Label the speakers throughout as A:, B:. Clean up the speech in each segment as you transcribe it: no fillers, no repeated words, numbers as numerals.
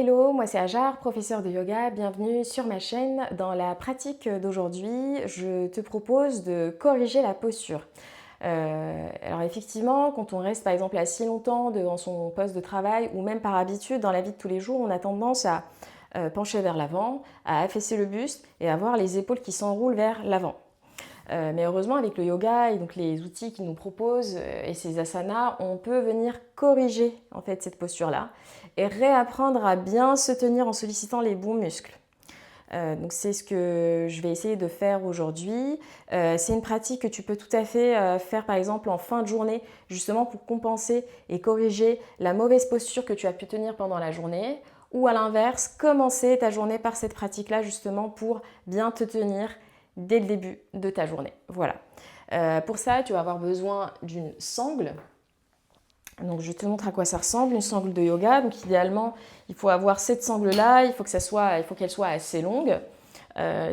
A: Hello, moi c'est Ajar, professeur de yoga. Bienvenue sur ma chaîne. Dans la pratique d'aujourd'hui, je te propose de corriger la posture. Alors effectivement, quand on reste par exemple assis longtemps devant son poste de travail ou même par habitude dans la vie de tous les jours, on a tendance à pencher vers l'avant, à affaisser le buste et à avoir les épaules qui s'enroulent vers l'avant. Mais heureusement, avec le yoga et donc les outils qu'il nous propose et ces asanas, on peut venir corriger en fait cette posture-là et réapprendre à bien se tenir en sollicitant les bons muscles. Donc c'est ce que je vais essayer de faire aujourd'hui. C'est une pratique que tu peux tout à fait faire par exemple en fin de journée, justement pour compenser et corriger la mauvaise posture que tu as pu tenir pendant la journée. Ou à l'inverse, commencer ta journée par cette pratique-là justement pour bien te tenir dès le début de ta journée. Voilà. Pour ça, tu vas avoir besoin d'une sangle. Donc je te montre à quoi ça ressemble, une sangle de yoga. Donc idéalement, il faut avoir cette sangle-là, il faut qu'elle soit assez longue.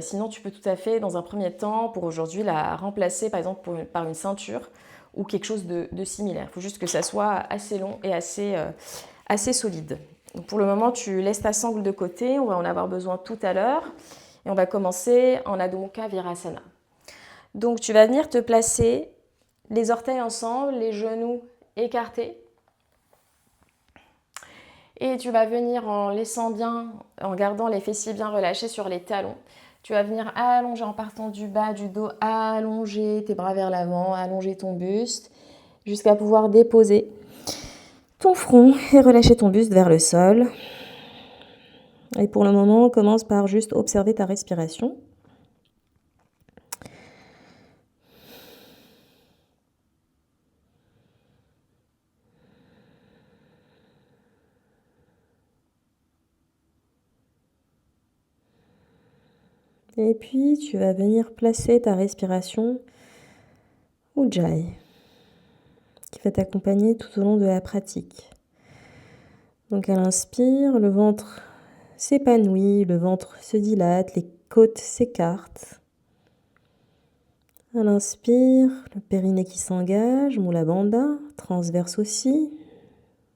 A: Sinon, tu peux tout à fait, dans un premier temps, pour aujourd'hui, la remplacer par exemple par une ceinture ou quelque chose de similaire. Il faut juste que ça soit assez long et assez solide. Donc pour le moment, tu laisses ta sangle de côté, on va en avoir besoin tout à l'heure. Et on va commencer en Adho Mukha Virasana. Donc tu vas venir te placer les orteils ensemble, les genoux écartés. Et tu vas venir en laissant bien, en gardant les fessiers bien relâchés sur les talons. Tu vas venir allonger en partant du bas du dos, allonger tes bras vers l'avant, allonger ton buste, jusqu'à pouvoir déposer ton front et relâcher ton buste vers le sol. Et pour le moment, commence par juste observer ta respiration. Et puis, tu vas venir placer ta respiration Ujjayi, qui va t'accompagner tout au long de la pratique. Donc, à l'inspire, le ventre s'épanouit, le ventre se dilate, les côtes s'écartent. À l'inspire, le périnée qui s'engage, Mula Bandha, transverse aussi,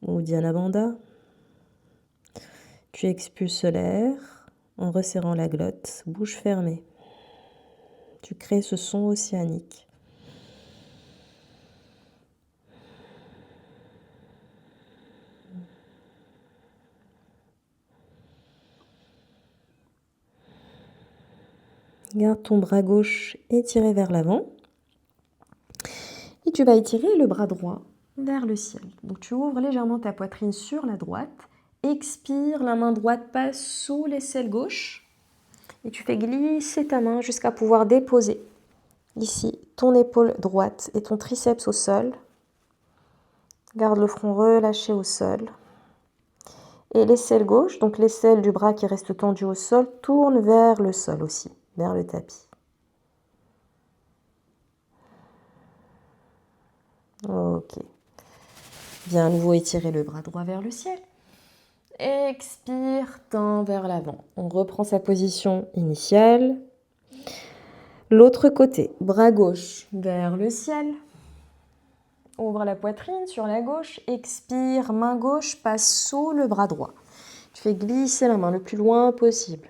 A: Uddiyana Bandha. Tu expulses l'air en resserrant la glotte, bouche fermée. Tu crées ce son océanique. Garde ton bras gauche étiré vers l'avant. Et tu vas étirer le bras droit vers le ciel. Donc tu ouvres légèrement ta poitrine sur la droite. Expire, la main droite passe sous l'aisselle gauche. Et tu fais glisser ta main jusqu'à pouvoir déposer ici ton épaule droite et ton triceps au sol. Garde le front relâché au sol. Et l'aisselle gauche, donc l'aisselle du bras qui reste tendue au sol, tourne vers le sol aussi, vers le tapis. Ok. Viens à nouveau étirer le bras droit vers le ciel. Expire, tend vers l'avant. On reprend sa position initiale. L'autre côté, bras gauche vers le ciel. Ouvre la poitrine sur la gauche. Expire, main gauche passe sous le bras droit. Tu fais glisser la main le plus loin possible.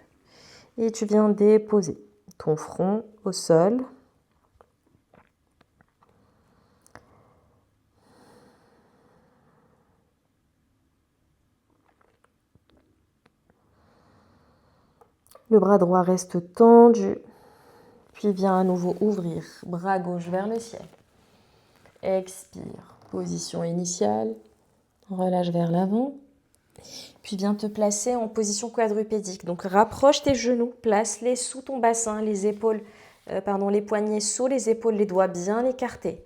A: Et tu viens déposer ton front au sol. Le bras droit reste tendu. Puis viens à nouveau ouvrir, bras gauche vers le ciel. Expire, position initiale. Relâche vers l'avant. Puis viens te placer en position quadrupédique. Donc rapproche tes genoux, place-les sous ton bassin, les poignets sous les épaules, les doigts bien écartés.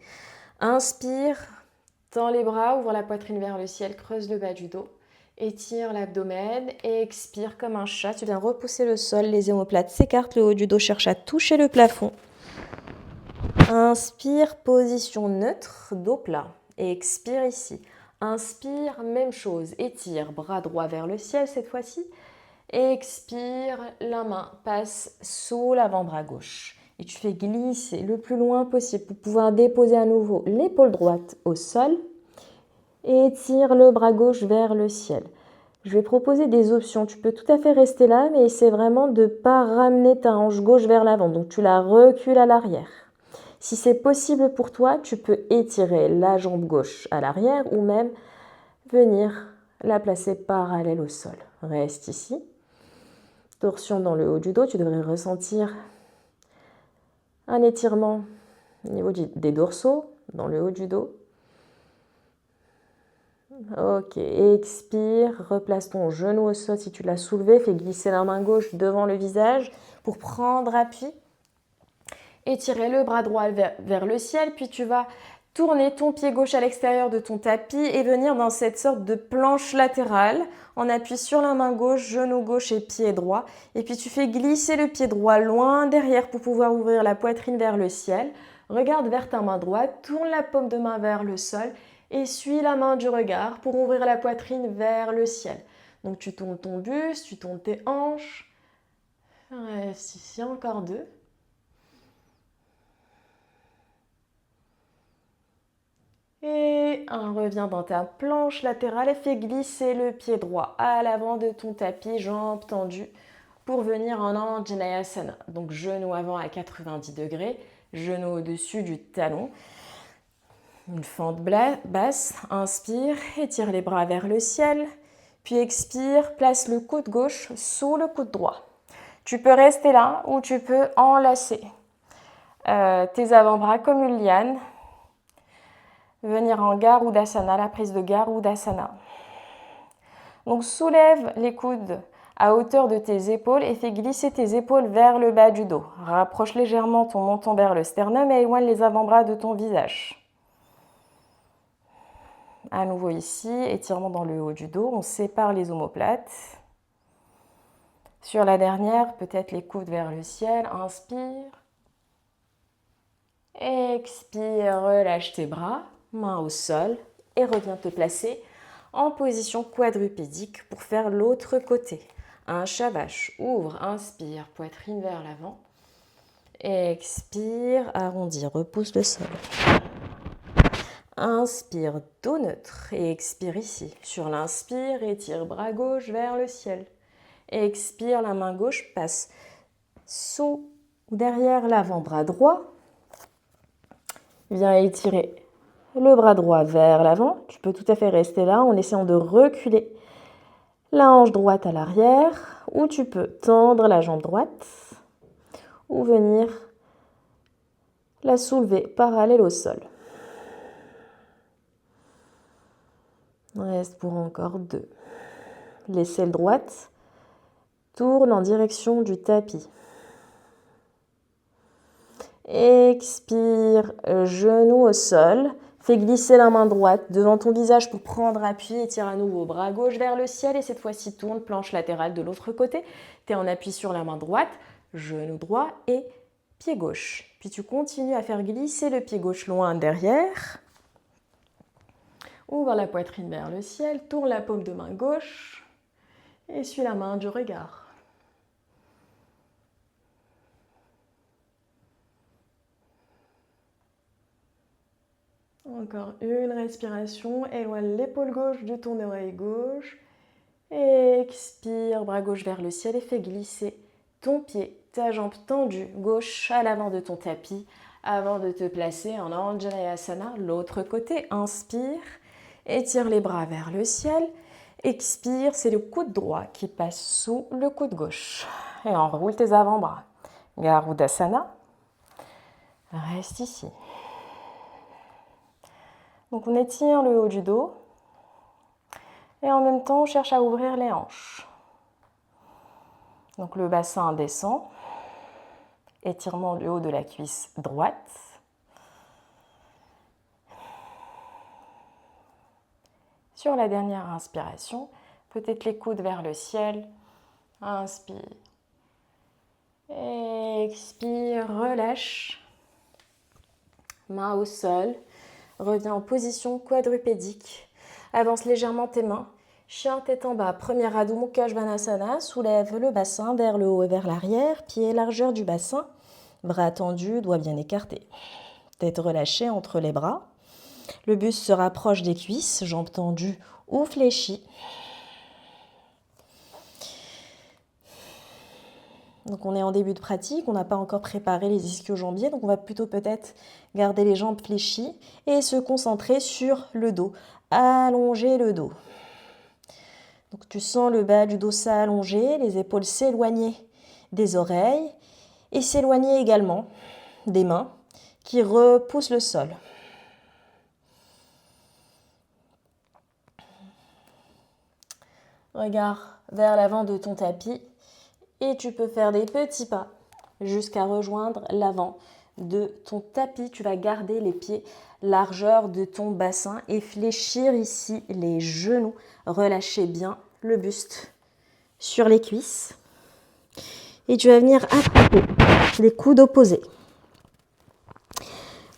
A: Inspire, tends les bras, ouvre la poitrine vers le ciel, creuse le bas du dos. Étire l'abdomen et expire comme un chat. Tu viens repousser le sol, les omoplates s'écartent, le haut du dos cherche à toucher le plafond. Inspire, position neutre, dos plat. Et expire ici. Inspire, même chose. Étire, bras droit vers le ciel cette fois-ci. Expire, la main passe sous l'avant-bras gauche. Et tu fais glisser le plus loin possible pour pouvoir déposer à nouveau l'épaule droite au sol. Et étire le bras gauche vers le ciel. Je vais proposer des options. Tu peux tout à fait rester là, mais essaie vraiment de ne pas ramener ta hanche gauche vers l'avant. Donc tu la recules à l'arrière. Si c'est possible pour toi, tu peux étirer la jambe gauche à l'arrière ou même venir la placer parallèle au sol. Reste ici. Torsion dans le haut du dos, tu devrais ressentir un étirement au niveau des dorsaux, dans le haut du dos. Ok, expire, replace ton genou au sol si tu l'as soulevé, fais glisser la main gauche devant le visage pour prendre appui. Étirer le bras droit vers le ciel, puis tu vas tourner ton pied gauche à l'extérieur de ton tapis et venir dans cette sorte de planche latérale en appui sur la main gauche, genou gauche et pied droit. Et puis tu fais glisser le pied droit loin derrière pour pouvoir ouvrir la poitrine vers le ciel. Regarde vers ta main droite, tourne la paume de main vers le sol et suis la main du regard pour ouvrir la poitrine vers le ciel. Donc tu tournes ton buste, tu tournes tes hanches. Reste ici, encore 2. Et reviens dans ta planche latérale et fais glisser le pied droit à l'avant de ton tapis, jambes tendues, pour venir en Anjaneyasana. Donc genou avant à 90 degrés, genou au-dessus du talon. Une fente basse, inspire, étire les bras vers le ciel, puis expire, place le coude gauche sous le coude droit. Tu peux rester là ou tu peux enlacer tes avant-bras comme une liane. Venir en Garudasana, la prise de Garudasana. Donc soulève les coudes à hauteur de tes épaules et fais glisser tes épaules vers le bas du dos. Rapproche légèrement ton menton vers le sternum et éloigne les avant-bras de ton visage. À nouveau ici, étirement dans le haut du dos, on sépare les omoplates. Sur la dernière, peut-être les coudes vers le ciel, inspire. Expire, relâche tes bras. Main au sol et reviens te placer en position quadrupédique pour faire l'autre côté. Un shavash, ouvre, inspire, poitrine vers l'avant. Expire, arrondis, repousse le sol. Inspire, dos neutre et expire ici. Sur l'inspire, étire bras gauche vers le ciel. Expire, la main gauche passe sous ou derrière l'avant-bras droit. Viens étirer le bras droit vers l'avant. Tu peux tout à fait rester là en essayant de reculer la hanche droite à l'arrière ou tu peux tendre la jambe droite ou venir la soulever parallèle au sol. Reste pour encore 2. L'aisselle droite tourne en direction du tapis. Expire, genou au sol. Fais glisser la main droite devant ton visage pour prendre appui. Étire à nouveau bras gauche vers le ciel et cette fois-ci tourne planche latérale de l'autre côté. Tu es en appui sur la main droite, genou droit et pied gauche. Puis tu continues à faire glisser le pied gauche loin derrière. Ouvre la poitrine vers le ciel, tourne la paume de main gauche et suis la main du regard. Encore une respiration, éloigne l'épaule gauche de ton oreille gauche. Expire, bras gauche vers le ciel et fais glisser ton pied, ta jambe tendue, gauche à l'avant de ton tapis avant de te placer en Anjaneyasana. L'autre côté, inspire, étire les bras vers le ciel. Expire, c'est le coude droit qui passe sous le coude gauche. Et enroule tes avant-bras. Garudasana. Reste ici. Donc on étire le haut du dos et en même temps on cherche à ouvrir les hanches. Donc le bassin descend, étirement du haut de la cuisse droite. Sur la dernière inspiration, peut-être les coudes vers le ciel. Inspire. Expire, relâche. Main au sol. Reviens en position quadrupédique. Avance légèrement tes mains. Chien tête en bas. Première Adho Mukha Svanasana. Soulève le bassin vers le haut et vers l'arrière. Pied largeur du bassin. Bras tendus, doigts bien écartés. Tête relâchée entre les bras. Le buste se rapproche des cuisses. Jambes tendues ou fléchies. Donc on est en début de pratique, on n'a pas encore préparé les ischio-jambiers, donc on va plutôt peut-être garder les jambes fléchies et se concentrer sur le dos. Allonger le dos. Donc tu sens le bas du dos s'allonger, les épaules s'éloigner des oreilles et s'éloigner également des mains qui repoussent le sol. Regarde vers l'avant de ton tapis et tu peux faire des petits pas jusqu'à rejoindre l'avant de ton tapis. Tu vas garder les pieds largeur de ton bassin et fléchir ici les genoux. Relâcher bien le buste sur les cuisses. Et tu vas venir attraper les coudes opposés.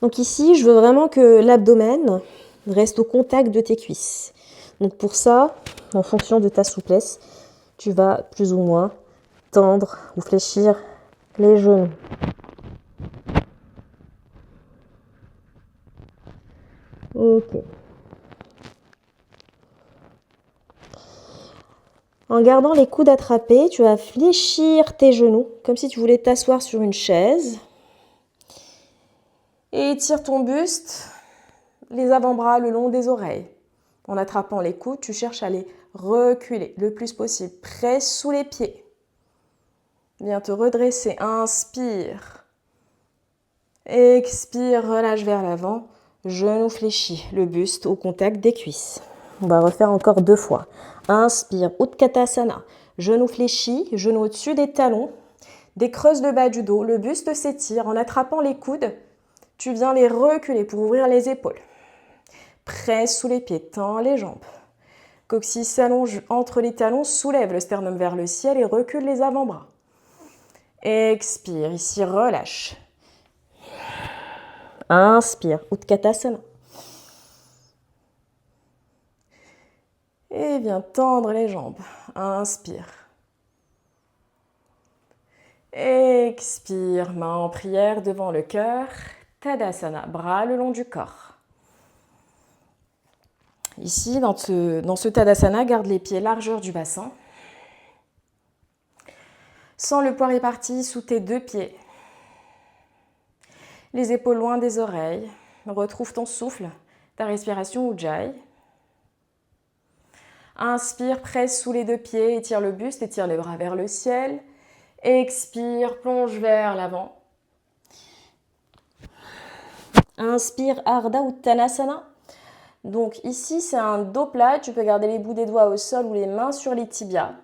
A: Donc ici, je veux vraiment que l'abdomen reste au contact de tes cuisses. Donc pour ça, en fonction de ta souplesse, tu vas plus ou moins tendre ou fléchir les genoux. Ok. En gardant les coudes attrapés, tu vas fléchir tes genoux comme si tu voulais t'asseoir sur une chaise. Et étire ton buste, les avant-bras le long des oreilles. En attrapant les coudes, tu cherches à les reculer le plus possible. Presse sous les pieds. Viens te redresser. Inspire. Expire, relâche vers l'avant. Genoux fléchis, le buste au contact des cuisses. On va refaire encore 2 fois. Inspire, Utkatasana. Genoux fléchis, genoux au-dessus des talons. Décreuse le bas du dos, le buste s'étire. En attrapant les coudes, tu viens les reculer pour ouvrir les épaules. Presse sous les pieds, tends les jambes. Coccyx s'allonge entre les talons, soulève le sternum vers le ciel et recule les avant-bras. Expire, ici relâche. Inspire, Utkatasana. Et viens tendre les jambes. Inspire. Expire, main en prière devant le cœur. Tadasana, bras le long du corps. Ici, dans ce Tadasana, garde les pieds largeur du bassin. Sens le poids réparti sous tes 2 pieds. Les épaules loin des oreilles. Retrouve ton souffle, ta respiration Ujjayi. Inspire, presse sous les 2 pieds, étire le buste, étire les bras vers le ciel. Expire, plonge vers l'avant. Inspire, Ardha Uttanasana. Donc ici, c'est un dos plat. Tu peux garder les bouts des doigts au sol ou les mains sur les tibias.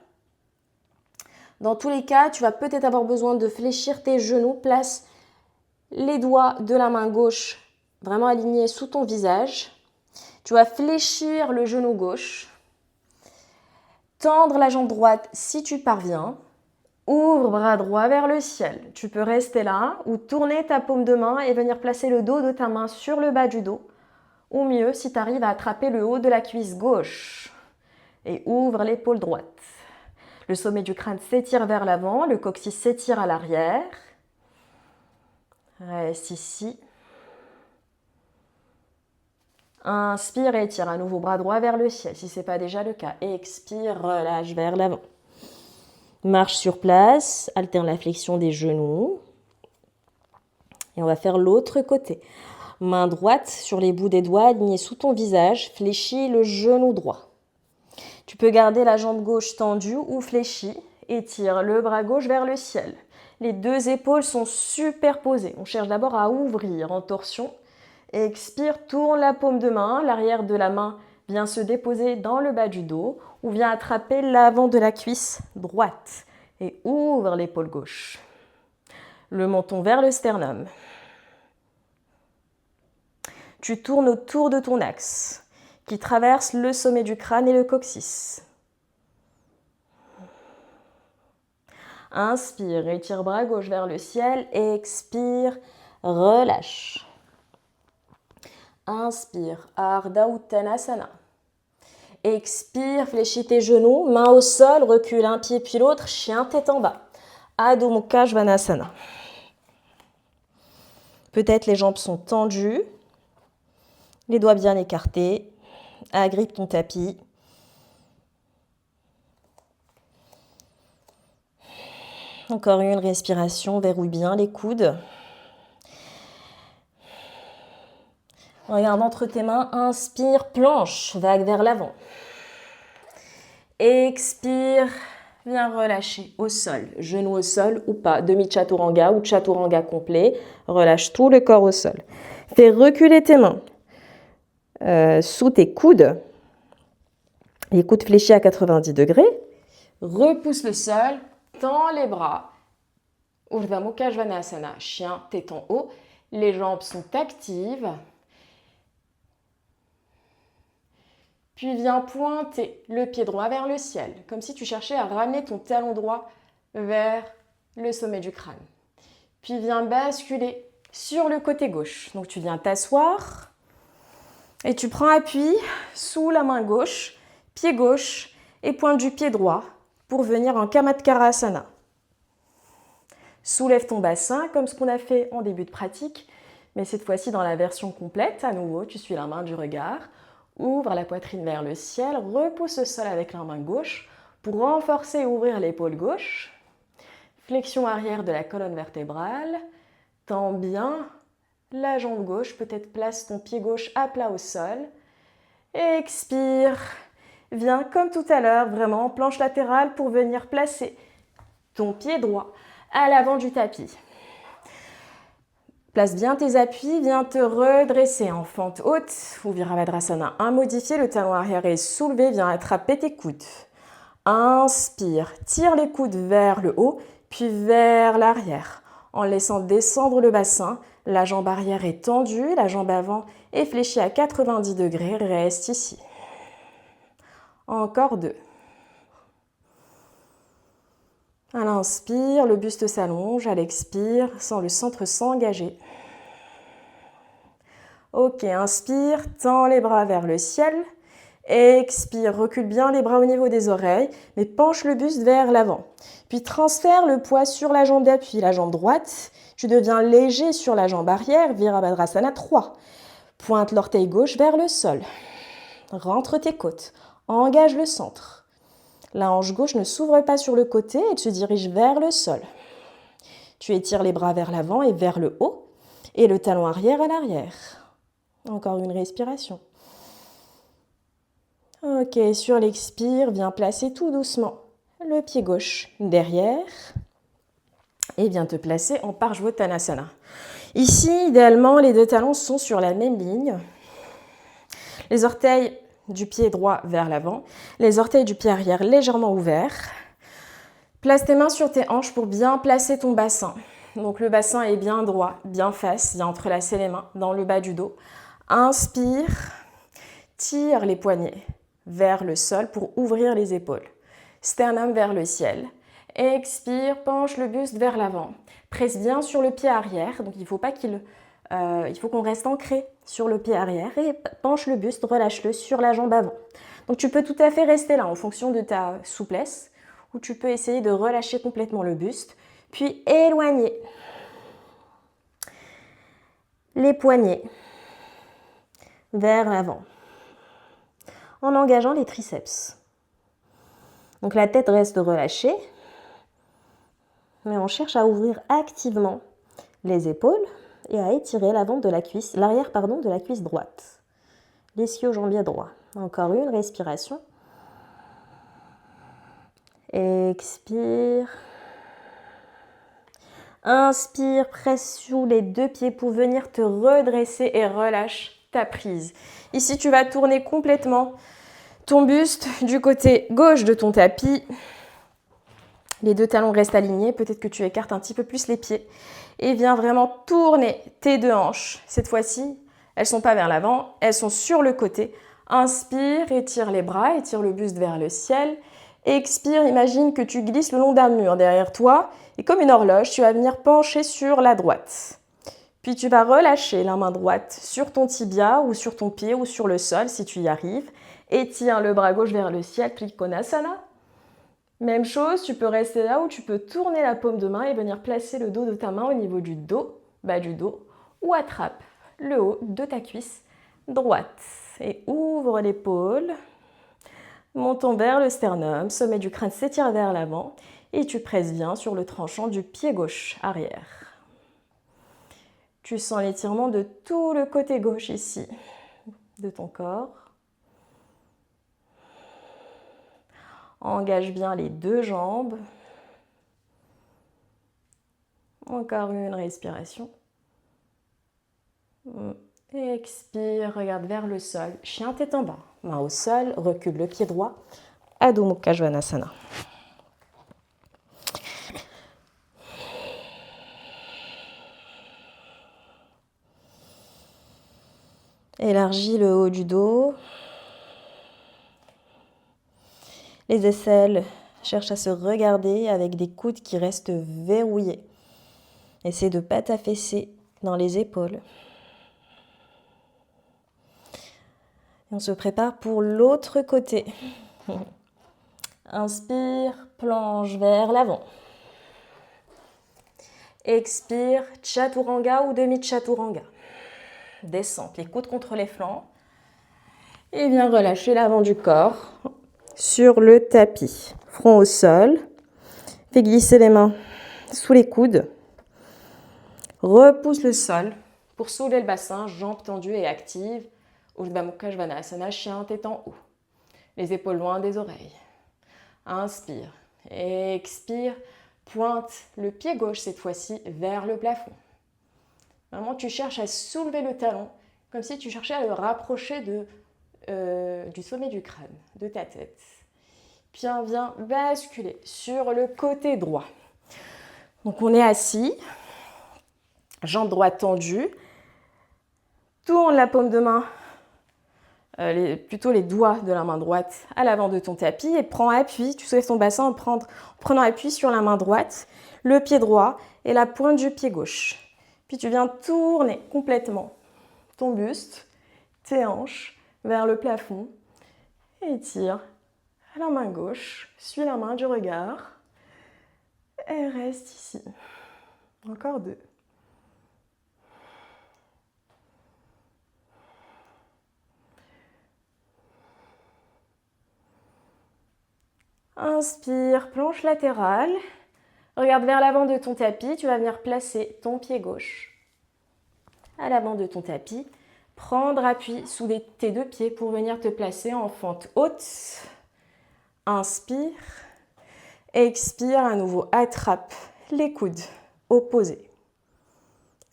A: Dans tous les cas, tu vas peut-être avoir besoin de fléchir tes genoux. Place les doigts de la main gauche vraiment alignés sous ton visage. Tu vas fléchir le genou gauche. Tendre la jambe droite si tu parviens. Ouvre bras droit vers le ciel. Tu peux rester là ou tourner ta paume de main et venir placer le dos de ta main sur le bas du dos. Ou mieux, si tu arrives à attraper le haut de la cuisse gauche. Et ouvre l'épaule droite. Le sommet du crâne s'étire vers l'avant, le coccyx s'étire à l'arrière. Reste ici. Inspire et étire à nouveau bras droit vers le ciel, si ce n'est pas déjà le cas. Expire, relâche vers l'avant. Marche sur place, alterne la flexion des genoux. Et on va faire l'autre côté. Main droite sur les bouts des doigts alignés sous ton visage, fléchis le genou droit. Tu peux garder la jambe gauche tendue ou fléchie. Étire le bras gauche vers le ciel. Les 2 épaules sont superposées. On cherche d'abord à ouvrir en torsion. Expire, tourne la paume de main. L'arrière de la main vient se déposer dans le bas du dos ou vient attraper l'avant de la cuisse droite. Et ouvre l'épaule gauche. Le menton vers le sternum. Tu tournes autour de ton axe qui traverse le sommet du crâne et le coccyx. Inspire, étire bras gauche vers le ciel. Expire, relâche. Inspire, Ardha Uttanasana. Expire, fléchis tes genoux, main au sol, recule un pied puis l'autre, chien tête en bas. Adho Mukha Svanasana. Peut-être les jambes sont tendues, les doigts bien écartés. Agrippe ton tapis. Encore une respiration, verrouille bien les coudes. Regarde entre tes mains, inspire, planche, vague vers l'avant. Expire, viens relâcher au sol, genou au sol ou pas, demi-chaturanga ou chaturanga complet. Relâche tout le corps au sol. Fais reculer tes mains sous tes coudes, les coudes fléchis à 90 degrés. Repousse le sol, tends les bras. Urdhva Mukha Svanasana, chien, tête en haut. Les jambes sont actives. Puis viens pointer le pied droit vers le ciel, comme si tu cherchais à ramener ton talon droit vers le sommet du crâne. Puis viens basculer sur le côté gauche. Donc tu viens t'asseoir et tu prends appui sous la main gauche, pied gauche et pointe du pied droit pour venir en Kamatkarasana. Soulève ton bassin comme ce qu'on a fait en début de pratique, mais cette fois-ci dans la version complète. À nouveau, tu suis la main du regard. Ouvre la poitrine vers le ciel, repousse le sol avec la main gauche pour renforcer et ouvrir l'épaule gauche. Flexion arrière de la colonne vertébrale. Tends bien la jambe gauche, peut-être place ton pied gauche à plat au sol. Expire. Viens comme tout à l'heure, vraiment planche latérale pour venir placer ton pied droit à l'avant du tapis. Place bien tes appuis, viens te redresser en fente haute ou Virabhadrasana. Modifier, le talon arrière est soulevé, viens attraper tes coudes. Inspire, tire les coudes vers le haut, puis vers l'arrière, en laissant descendre le bassin. La jambe arrière est tendue, la jambe avant est fléchie à 90 degrés, reste ici. Encore 2. À l'inspire, le buste s'allonge, à l'expire, sans le centre s'engager. Ok, inspire, tends les bras vers le ciel. Expire, recule bien les bras au niveau des oreilles, mais penche le buste vers l'avant. Puis transfère le poids sur la jambe d'appui, la jambe droite. Tu deviens léger sur la jambe arrière, Virabhadrasana 3. Pointe l'orteil gauche vers le sol. Rentre tes côtes, engage le centre. La hanche gauche ne s'ouvre pas sur le côté et se dirige vers le sol. Tu étires les bras vers l'avant et vers le haut et le talon arrière à l'arrière. Encore une respiration. Ok, sur l'expire, viens placer tout doucement le pied gauche derrière et viens te placer en Parshvottanasana. Ici, idéalement, les deux talons sont sur la même ligne. Les orteils du pied droit vers l'avant, les orteils du pied arrière légèrement ouverts. Place tes mains sur tes hanches pour bien placer ton bassin. Donc le bassin est bien droit, bien face, viens entrelacer les mains dans le bas du dos. Inspire, tire les poignets vers le sol pour ouvrir les épaules. Sternum vers le ciel. Expire, penche le buste vers l'avant. Presse bien sur le pied arrière, donc il faut qu'on reste ancré sur le pied arrière et penche le buste, relâche-le sur la jambe avant. Donc tu peux tout à fait rester là en fonction de ta souplesse ou tu peux essayer de relâcher complètement le buste, puis éloigner les poignets vers l'avant en engageant les triceps. Donc la tête reste relâchée, mais on cherche à ouvrir activement les épaules et à étirer l'arrière de la cuisse droite. L'ischio-jambier droit. Encore une respiration. Expire. Inspire, presse sous les deux pieds pour venir te redresser et relâche ta prise. Ici, tu vas tourner complètement ton buste du côté gauche de ton tapis. Les deux talons restent alignés. Peut-être que tu écartes un petit peu plus les pieds. Et viens vraiment tourner tes deux hanches. Cette fois-ci, elles ne sont pas vers l'avant, elles sont sur le côté. Inspire, étire les bras, étire le buste vers le ciel. Expire, imagine que tu glisses le long d'un mur derrière toi. Et comme une horloge, tu vas venir pencher sur la droite. Puis tu vas relâcher la main droite sur ton tibia ou sur ton pied ou sur le sol si tu y arrives. Étire le bras gauche vers le ciel, Trikonasana. Même chose, tu peux rester là ou tu peux tourner la paume de main et venir placer le dos de ta main au niveau du dos, bas du dos, ou attrape le haut de ta cuisse droite. Et ouvre l'épaule, montons vers le sternum, sommet du crâne s'étire vers l'avant Et tu presses bien sur le tranchant du pied gauche arrière. Tu sens l'étirement de tout le côté gauche ici de ton corps. Engage bien les deux jambes. Encore une respiration. Expire, regarde vers le sol. Chien tête en bas. Main au sol, recule le pied droit. Adho Mukha Svanasana. Élargis le haut du dos. Les aisselles cherchent à se regarder avec des coudes qui restent verrouillés. Essaie de ne pas t'affaisser dans les épaules. Et on se prépare pour l'autre côté. Inspire, plonge vers l'avant. Expire, chaturanga ou demi-chaturanga. Descente, les coudes contre les flancs. Et viens relâcher l'avant du corps sur le tapis. Front au sol. Fais glisser les mains sous les coudes. Repousse le sol pour soulever le bassin, jambes tendues et actives. Urdhva Mukha Svanasana, chien tête en haut. Les épaules loin des oreilles. Inspire. Expire. Pointe le pied gauche cette fois-ci vers le plafond. Vraiment, tu cherches à soulever le talon comme si tu cherchais à le rapprocher du sommet du crâne, de ta tête. Puis on vient basculer sur le côté droit. Donc on est assis, jambe droite tendue. Tourne la paume de main, plutôt les doigts de la main droite à l'avant de ton tapis et prends appui. Tu soulèves ton bassin en prenant appui sur la main droite, le pied droit et la pointe du pied gauche. Puis tu viens tourner complètement ton buste, tes hanches vers le plafond. Étire la main gauche, suis la main du regard et reste ici. Encore 2. Inspire, planche latérale. Regarde vers l'avant de ton tapis. Tu vas venir placer ton pied gauche à l'avant de ton tapis. Prendre appui sous tes deux pieds pour venir te placer en fente haute. Inspire. Expire à nouveau. Attrape les coudes opposés.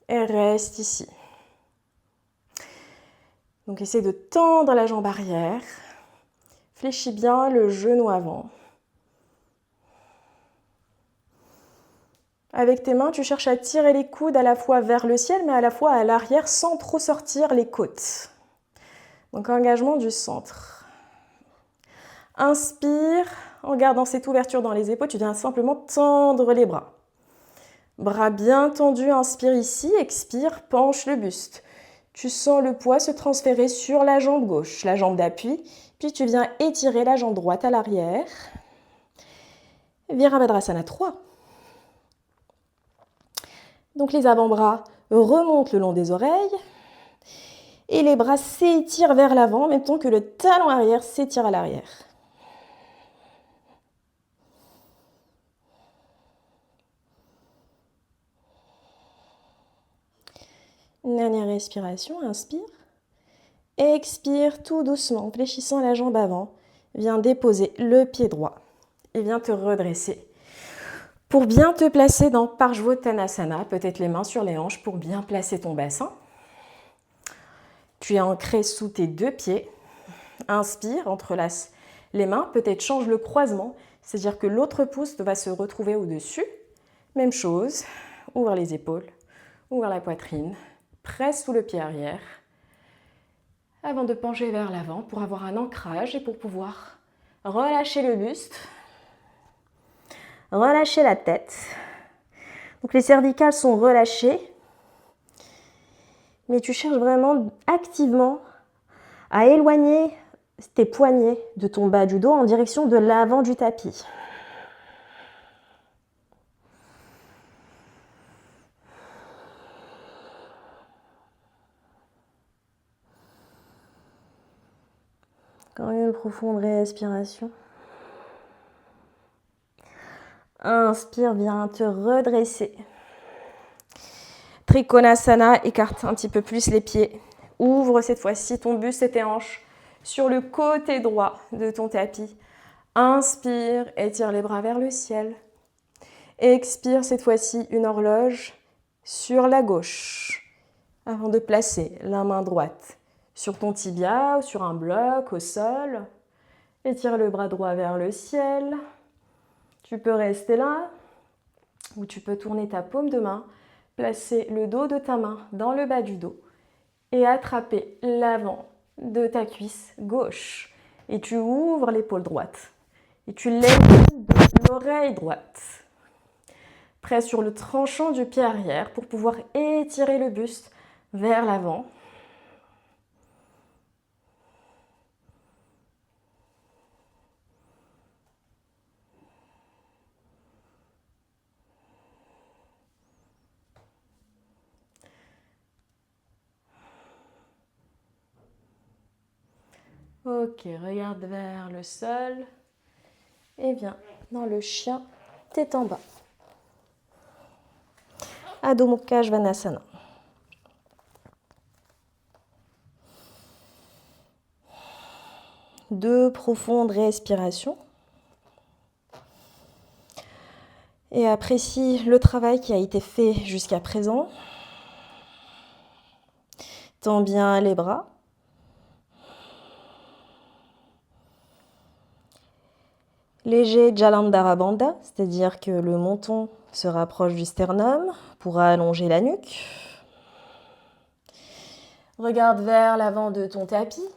A: Et reste ici. Donc essaie de tendre la jambe arrière. Fléchis bien le genou avant. Avec tes mains, tu cherches à tirer les coudes à la fois vers le ciel, mais à la fois à l'arrière sans trop sortir les côtes. Donc engagement du centre. Inspire, en gardant cette ouverture dans les épaules, tu viens simplement tendre les bras. Bras bien tendus, inspire ici, expire, penche le buste. Tu sens le poids se transférer sur la jambe gauche, la jambe d'appui, puis tu viens étirer la jambe droite à l'arrière. Virabhadrasana 3. Donc les avant-bras remontent le long des oreilles et les bras s'étirent vers l'avant en même temps que le talon arrière s'étire à l'arrière. Une dernière respiration, inspire. Expire tout doucement, en fléchissant la jambe avant. Viens déposer le pied droit et viens te redresser. Pour bien te placer dans Parshvottanasana, peut-être les mains sur les hanches pour bien placer ton bassin. Tu es ancré sous tes deux pieds. Inspire, entrelace les mains, peut-être change le croisement, c'est-à-dire que l'autre pouce va se retrouver au-dessus. Même chose, ouvre les épaules, ouvre la poitrine, presse sous le pied arrière avant de pencher vers l'avant pour avoir un ancrage et pour pouvoir relâcher le buste, relâcher la tête. Donc les cervicales sont relâchées, mais tu cherches vraiment activement à éloigner tes poignets de ton bas du dos en direction de l'avant du tapis. Encore une profonde respiration. Inspire, viens te redresser. Trikonasana, écarte un petit peu plus les pieds. Ouvre cette fois-ci ton buste et tes hanches sur le côté droit de ton tapis. Inspire, étire les bras vers le ciel. Expire cette fois-ci une horloge sur la gauche avant de placer la main droite sur ton tibia ou sur un bloc au sol. Étire le bras droit vers le ciel. Tu peux rester là ou tu peux tourner ta paume de main, placer le dos de ta main dans le bas du dos et attraper l'avant de ta cuisse gauche. Et tu ouvres l'épaule droite et tu lèves de l'oreille droite. Prêt sur le tranchant du pied arrière pour pouvoir étirer le buste vers l'avant. Ok, regarde vers le sol et viens dans le chien, tête en bas. Adho Mukha Svanasana. Deux profondes respirations. Et apprécie le travail qui a été fait jusqu'à présent. Tends bien les bras. Léger Jalandhara Bandha, c'est-à-dire que le menton se rapproche du sternum pour allonger la nuque. Regarde vers l'avant de ton tapis.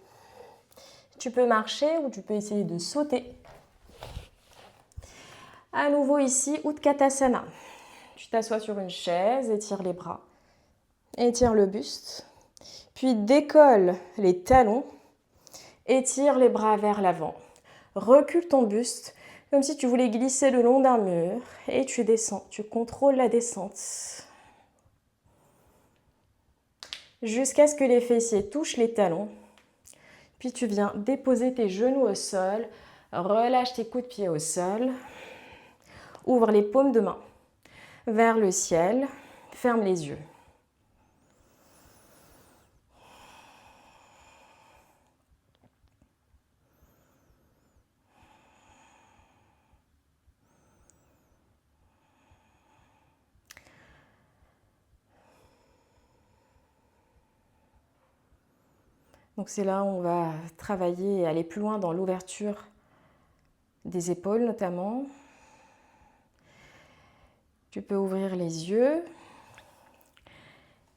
A: Tu peux marcher ou tu peux essayer de sauter. À nouveau ici, Utkatasana. Tu t'assois sur une chaise, étire les bras, étire le buste, puis décolle les talons, étire les bras vers l'avant. Recule ton buste comme si tu voulais glisser le long d'un mur et tu descends, tu contrôles la descente. Jusqu'à ce que les fessiers touchent les talons. Puis tu viens déposer tes genoux au sol, relâche tes coudes de pied au sol, ouvre les paumes de main vers le ciel, ferme les yeux. Donc c'est là où on va travailler et aller plus loin dans l'ouverture des épaules notamment. Tu peux ouvrir les yeux.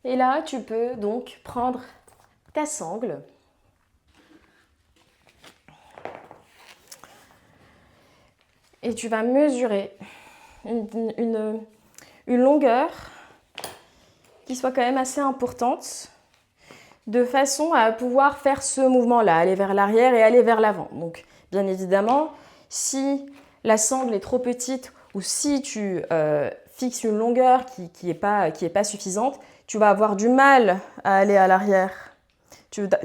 A: Et là, tu peux donc prendre ta sangle. Et tu vas mesurer une longueur qui soit quand même assez importante, de façon à pouvoir faire ce mouvement-là, aller vers l'arrière et aller vers l'avant. Donc, bien évidemment, si la sangle est trop petite ou si tu fixes une longueur qui est pas suffisante, tu vas avoir du mal à aller à l'arrière.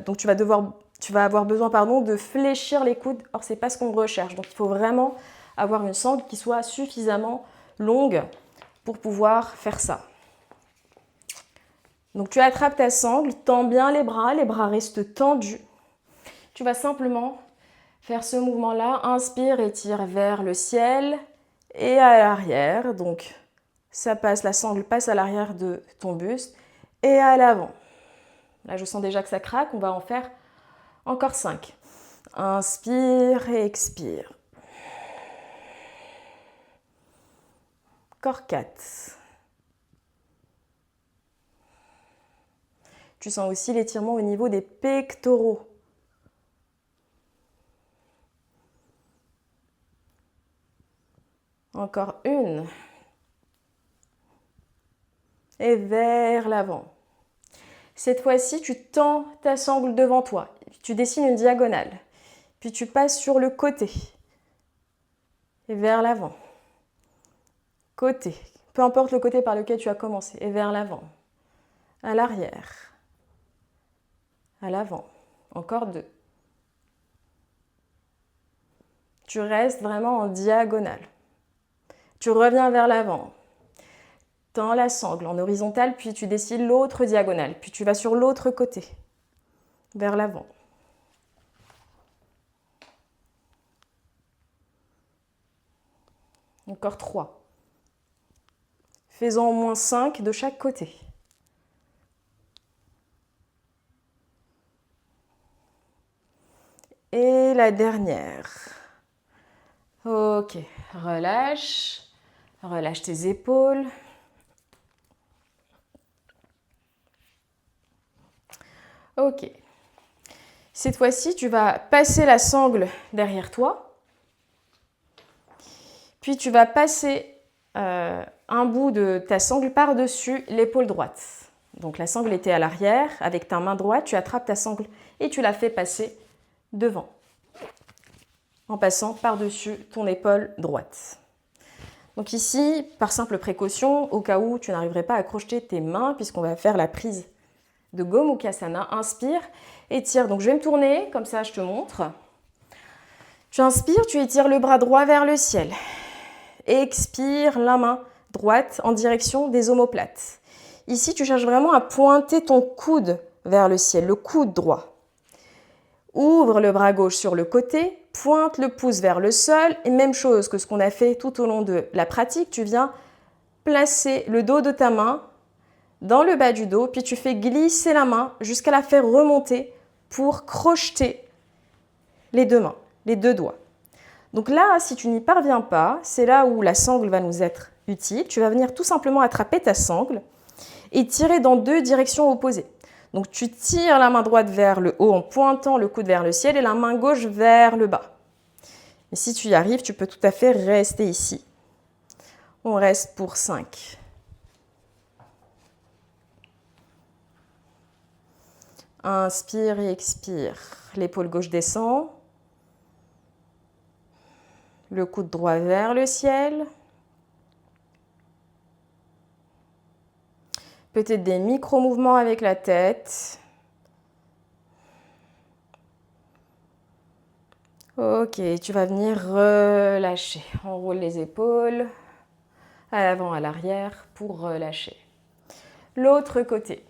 A: Donc, tu vas avoir besoin de fléchir les coudes. Or, ce n'est pas ce qu'on recherche. Donc, il faut vraiment avoir une sangle qui soit suffisamment longue pour pouvoir faire ça. Donc tu attrapes ta sangle, tends bien les bras restent tendus. Tu vas simplement faire ce mouvement-là, inspire, étire vers le ciel et à l'arrière. Donc ça passe, la sangle passe à l'arrière de ton buste et à l'avant. Là je sens déjà que ça craque, on va en faire encore 5. Inspire et expire. Encore 4. Tu sens aussi l'étirement au niveau des pectoraux. Encore 1. Et vers l'avant. Cette fois-ci, tu tends ta sangle devant toi. Tu dessines une diagonale. Puis tu passes sur le côté. Et vers l'avant. Côté. Peu importe le côté par lequel tu as commencé. Et vers l'avant. À l'arrière. À l'avant. Encore 2. Tu restes vraiment en diagonale. Tu reviens vers l'avant. Tends la sangle en horizontal, puis tu décides l'autre diagonale. Puis tu vas sur l'autre côté, vers l'avant. Encore 3. Fais-en au moins 5 de chaque côté. Et la dernière. Ok, relâche. Relâche tes épaules. Ok. Cette fois-ci, tu vas passer la sangle derrière toi. Puis tu vas passer un bout de ta sangle par-dessus l'épaule droite. Donc la sangle était à l'arrière. Avec ta main droite, tu attrapes ta sangle et tu la fais passer devant, en passant par-dessus ton épaule droite. Donc ici, par simple précaution, au cas où tu n'arriverais pas à crocheter tes mains, puisqu'on va faire la prise de Gomukhasana, inspire, étire. Donc je vais me tourner, comme ça je te montre. Tu inspires, tu étires le bras droit vers le ciel. Expire, la main droite en direction des omoplates. Ici, tu cherches vraiment à pointer ton coude vers le ciel, le coude droit. Ouvre le bras gauche sur le côté, pointe le pouce vers le sol et même chose que ce qu'on a fait tout au long de la pratique, tu viens placer le dos de ta main dans le bas du dos, puis tu fais glisser la main jusqu'à la faire remonter pour crocheter les deux mains, les deux doigts. Donc là, si tu n'y parviens pas, c'est là où la sangle va nous être utile. Tu vas venir tout simplement attraper ta sangle et tirer dans deux directions opposées. Donc tu tires la main droite vers le haut en pointant le coude vers le ciel et la main gauche vers le bas. Et si tu y arrives, tu peux tout à fait rester ici. On reste pour 5. Inspire et expire. L'épaule gauche descend. Le coude droit vers le ciel. Peut-être des micro-mouvements avec la tête. Ok, tu vas venir relâcher. On roule les épaules à l'avant, à l'arrière pour relâcher. L'autre côté.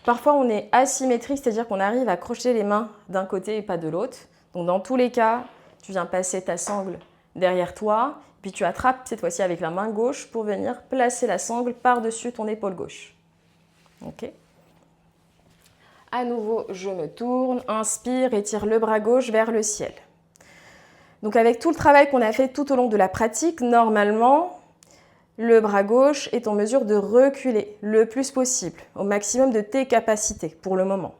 A: Parfois, on est asymétrique, c'est-à-dire qu'on arrive à crocheter les mains d'un côté et pas de l'autre. Donc, dans tous les cas, tu viens passer ta sangle derrière toi, puis tu attrapes cette fois-ci avec la main gauche pour venir placer la sangle par-dessus ton épaule gauche. Ok. À nouveau, je me tourne, inspire, étire le bras gauche vers le ciel. Donc, avec tout le travail qu'on a fait tout au long de la pratique, normalement, le bras gauche est en mesure de reculer le plus possible, au maximum de tes capacités pour le moment.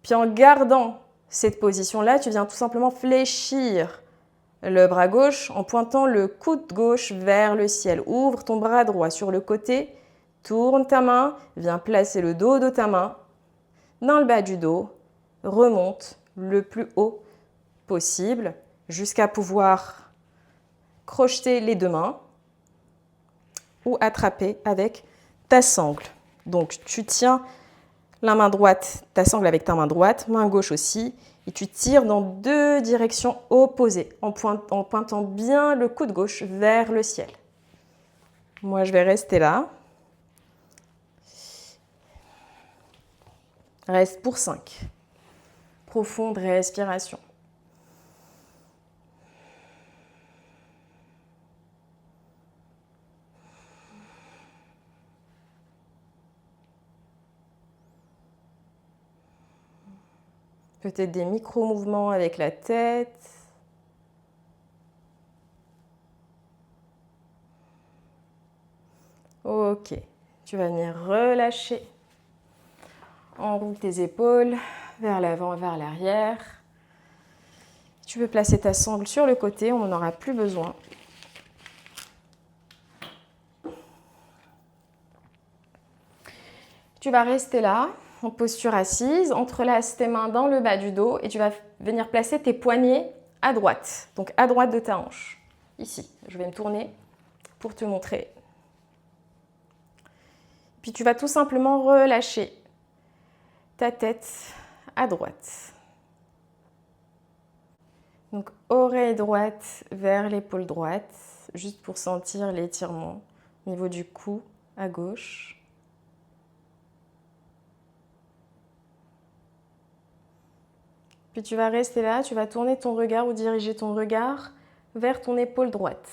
A: Puis en gardant cette position-là, tu viens tout simplement fléchir le bras gauche en pointant le coude gauche vers le ciel. Ouvre ton bras droit sur le côté, tourne ta main, viens placer le dos de ta main dans le bas du dos, remonte le plus haut possible jusqu'à pouvoir crocheter les deux mains ou attraper avec ta sangle. Donc tu tiens la main droite, ta sangle avec ta main droite, main gauche aussi, et tu tires dans deux directions opposées en pointant bien le coude gauche vers le ciel. Moi, je vais rester là. Reste pour 5. Profonde respiration. Peut-être des micro-mouvements avec la tête. Ok, tu vas venir relâcher. Enroule tes épaules vers l'avant et vers l'arrière. Tu peux placer ta sangle sur le côté, on n'en aura plus besoin. Tu vas rester là, en posture assise, entrelace tes mains dans le bas du dos et tu vas venir placer tes poignets à droite, donc à droite de ta hanche. Ici, je vais me tourner pour te montrer. Puis tu vas tout simplement relâcher ta tête à droite. Donc oreille droite vers l'épaule droite. juste pour sentir l'étirement au niveau du cou à gauche. Puis tu vas rester là, tu vas tourner ton regard ou diriger ton regard vers ton épaule droite.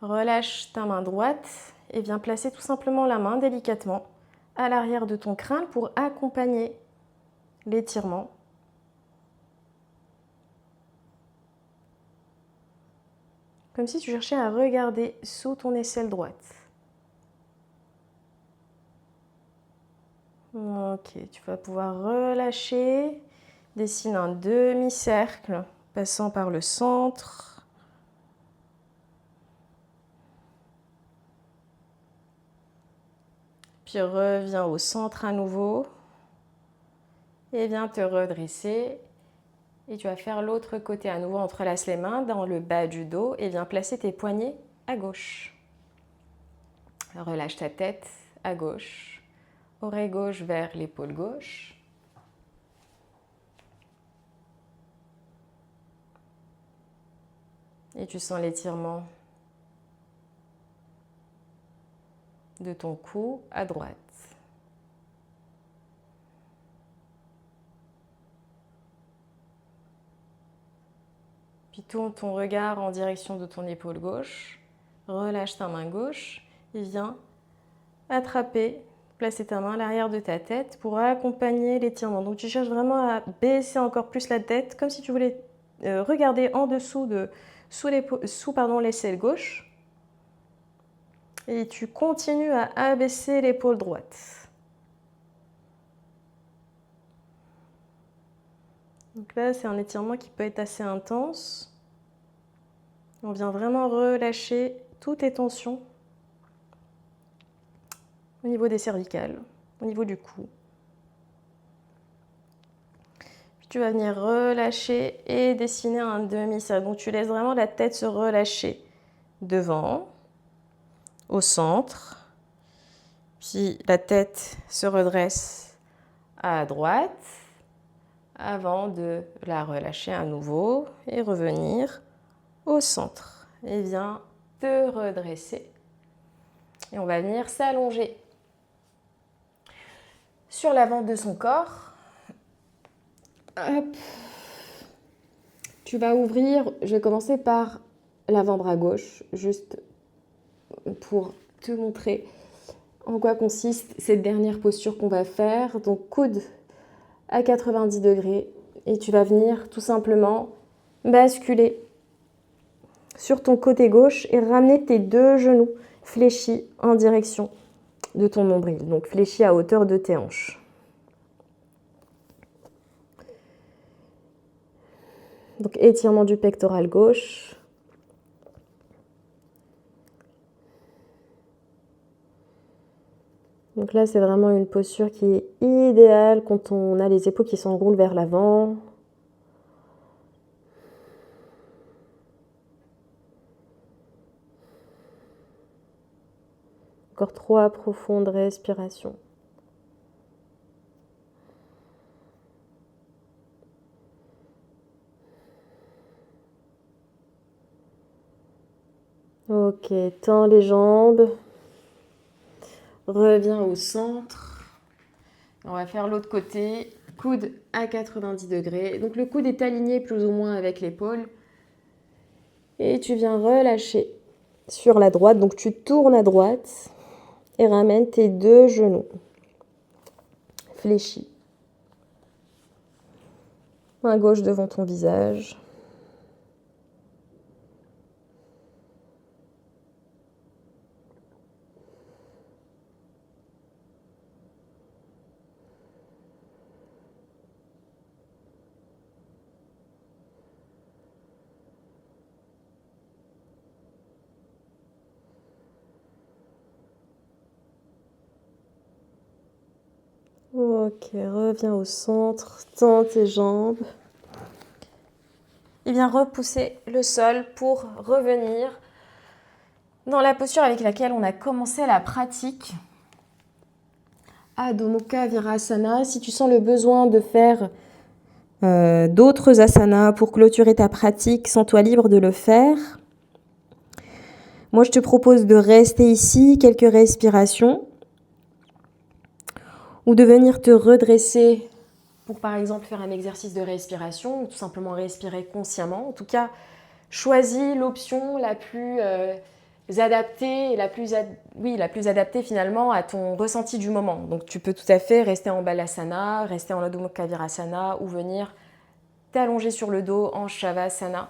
A: Relâche ta main droite et viens placer tout simplement la main délicatement à l'arrière de ton crâne pour accompagner l'étirement. Comme si tu cherchais à regarder sous ton aisselle droite. Ok, tu vas pouvoir relâcher. Dessine un demi-cercle passant par le centre. Puis reviens au centre à nouveau. Et viens te redresser. Et tu vas faire l'autre côté à nouveau. Entrelace les mains dans le bas du dos et viens placer tes poignets à gauche. Relâche ta tête à gauche. Oreille gauche vers l'épaule gauche. Et tu sens l'étirement de ton cou à droite. Puis tourne ton regard en direction de ton épaule gauche. Relâche ta main gauche et viens attraper, placer ta main à l'arrière de ta tête pour accompagner l'étirement. Donc tu cherches vraiment à baisser encore plus la tête, comme si tu voulais regarder en dessous sous l'aisselle gauche. Et tu continues à abaisser l'épaule droite. Donc là, c'est un étirement qui peut être assez intense. On vient vraiment relâcher toutes les tensions au niveau des cervicales, au niveau du cou. Puis tu vas venir relâcher et dessiner un demi-cercle. Donc tu laisses vraiment la tête se relâcher devant, au centre. Puis la tête se redresse à droite avant de la relâcher à nouveau et revenir au centre. Et viens te redresser. Et on va venir s'allonger sur l'avant de son corps. Hop. Tu vas ouvrir, je vais commencer par l'avant-bras gauche, juste pour te montrer en quoi consiste cette dernière posture qu'on va faire. Donc coude à 90 degrés et tu vas venir tout simplement basculer sur ton côté gauche et ramener tes deux genoux fléchis en direction de ton nombril, donc fléchis à hauteur de tes hanches. Donc étirement du pectoral gauche. Donc là, c'est vraiment une posture qui est idéale quand on a les épaules qui s'enroulent vers l'avant. Encore 3 profondes respirations. Ok, tends les jambes. Reviens au centre. On va faire l'autre côté. Coude à 90 degrés. Donc le coude est aligné plus ou moins avec l'épaule. Et tu viens relâcher sur la droite. Donc tu tournes à droite et ramènes tes deux genoux fléchis. Main gauche devant ton visage. Ok, reviens au centre, tends tes jambes. Et viens repousser le sol pour revenir dans la posture avec laquelle on a commencé la pratique. Adho Mukha Virasana. Si tu sens le besoin de faire d'autres asanas pour clôturer ta pratique, sens-toi libre de le faire. Moi, je te propose de rester ici quelques respirations ou de venir te redresser pour, par exemple, faire un exercice de respiration ou tout simplement respirer consciemment. En tout cas, choisis l'option la plus adaptée et la plus adaptée finalement à ton ressenti du moment. Donc, tu peux tout à fait rester en Balasana, rester en Adho Mukha Virasana ou venir t'allonger sur le dos en Shavasana.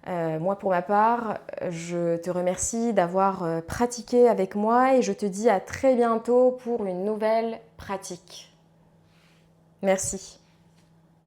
A: Moi, pour ma part, je te remercie d'avoir pratiqué avec moi et je te dis à très bientôt pour une nouvelle pratique. Merci.